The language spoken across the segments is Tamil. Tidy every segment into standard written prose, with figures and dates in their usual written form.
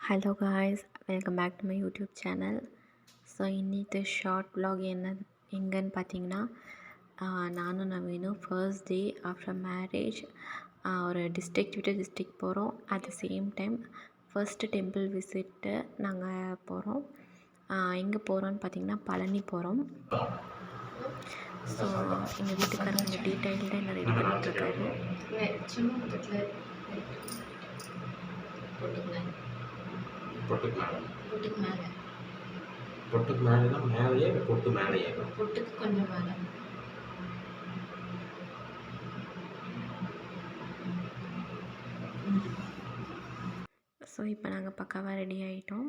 Hello guys, welcome back to my YouTube channel. So இன்னிக்கு ஷார்ட் vlog எங்கன்னு பார்த்தீங்கன்னா, நானும் நவீனும் ஃபர்ஸ்ட் டே ஆஃப்டர் மேரேஜ் ஒரு டிஸ்ட்ரிக்ட் விட்டு டிஸ்ட்ரிக்ட் போகிறோம். At the same time first temple visit நாங்கள் போகிறோம். எங்கே போகிறோன்னு பார்த்தீங்கன்னா பழனி போகிறோம். ஸோ எங்கள் வீட்டுக்காரர் கொஞ்சம் டீட்டெயில்டாக என்ன ரெடி பண்ணிகிட்ருக்காரு. பொட்டுக்கு மேலே பொட்டுக்கு மேலே பொட்டுக்கு மேலேனா மேலேயே பொட்டு மேலேயே பொட்டுக்கு கொஞ்சம் மேலே. ஸோ இப்போ நாங்கள் பக்காவாக ரெடி ஆகிட்டோம்.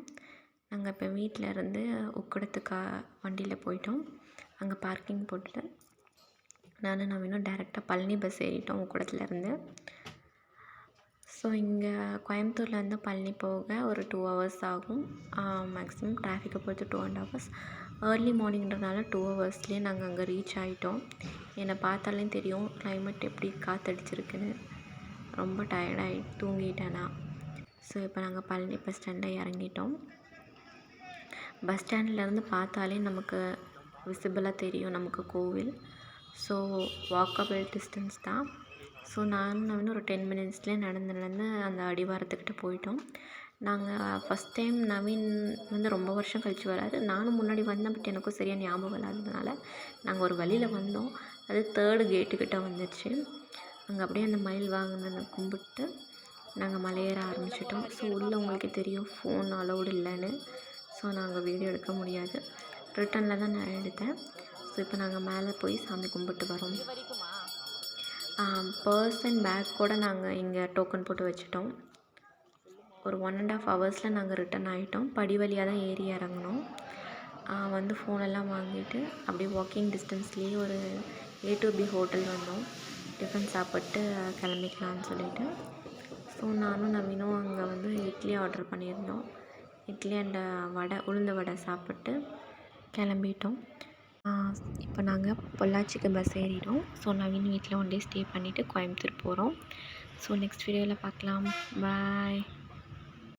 நாங்கள் இப்போ வீட்டில் இருந்து உக்கடத்துக்கு வண்டியில் போயிட்டோம். அங்கே பார்க்கிங் போட்டுட்டு நானும் நவீனும் டேரெக்டாக பழனி பஸ் ஏறிட்டோம் உக்கடத்துலேருந்து. ஸோ இங்கே கோயம்புத்தூர்லேருந்து பழனி போக ஒரு 2 hours ஆகும். மேக்ஸிமம் டிராஃபிக்கை பொறுத்து 2.5 hours. ஏர்லி மார்னிங்கிறதுனால 2 hours நாங்கள் அங்கே ரீச் ஆகிட்டோம். என்னை பார்த்தாலே தெரியும் கிளைமேட் எப்படி காற்றடிச்சிருக்குன்னு. ரொம்ப டயர்டாகி தூங்கிட்டேனா. ஸோ இப்போ நாங்கள் பழனி பஸ் ஸ்டாண்டில் இறங்கிட்டோம். பஸ் ஸ்டாண்ட்லேருந்து பார்த்தாலே நமக்கு விசிபிளாக தெரியும் நமக்கு கோவில். ஸோ வாக்கபிள் டிஸ்டன்ஸ் தான். ஸோ நானும் ஒரு 10 minutes நடந்து அந்த அடிவாரத்துக்கிட்ட போயிட்டோம். நாங்கள் ஃபஸ்ட் டைம் நவீன் ரொம்ப வருஷம் கழித்து வராரு. நானும் முன்னாடி வந்தேன், பட் எனக்கும் சரியாக ஞாபகம் இல்லாததுனால நாங்கள் ஒரு வழியில் வந்தோம். அது 3rd கேட்டுக்கிட்ட வந்துடுச்சு. அங்கே அப்படியே அந்த மயில் வாங்கினதை கும்பிட்டு நாங்கள் மலையேற ஆரம்பிச்சிட்டோம். ஸோ உள்ளே உங்களுக்கே தெரியும் ஃபோன் அலௌடு இல்லைன்னு. ஸோ நாங்கள் வீடியோ எடுக்க முடியாது. ரிட்டனில் தான் நான் எடுத்தேன். ஸோ இப்போ நாங்கள் மேலே போய் சாமி கும்பிட்டு வரோம். பர்ஸ் அண்ட் பேக் கூட நாங்கள் இங்கே டோக்கன் போட்டு வச்சுட்டோம். ஒரு 1.5 hours நாங்கள் ரிட்டன் ஆகிட்டோம். படி வழியாக தான் ஏறி இறங்கினோம். வந்து ஃபோனெல்லாம் வாங்கிட்டு அப்படியே வாக்கிங் டிஸ்டன்ஸ்லேயே ஒரு A to B ஹோட்டல் வந்தோம். டிஃபன் சாப்பிட்டு கிளம்பிக்கலான்னு சொல்லிவிட்டு. ஸோ நானும் நவீனும் அங்கே இட்லி ஆர்டர் பண்ணியிருந்தோம். இட்லி அண்ட் வடை, உளுந்த வடை சாப்பிட்டு கிளம்பிட்டோம். இப்போ நாங்கள் பொள்ளாச்சிக்கு பஸ் ஏறிட்டோம். ஸோ நவீன் வீட்டில் 1 day ஸ்டே பண்ணிவிட்டு கோயம்புத்தூர் போகிறோம். ஸோ நெக்ஸ்ட் வீடியோவில் பார்க்கலாம். பாய்.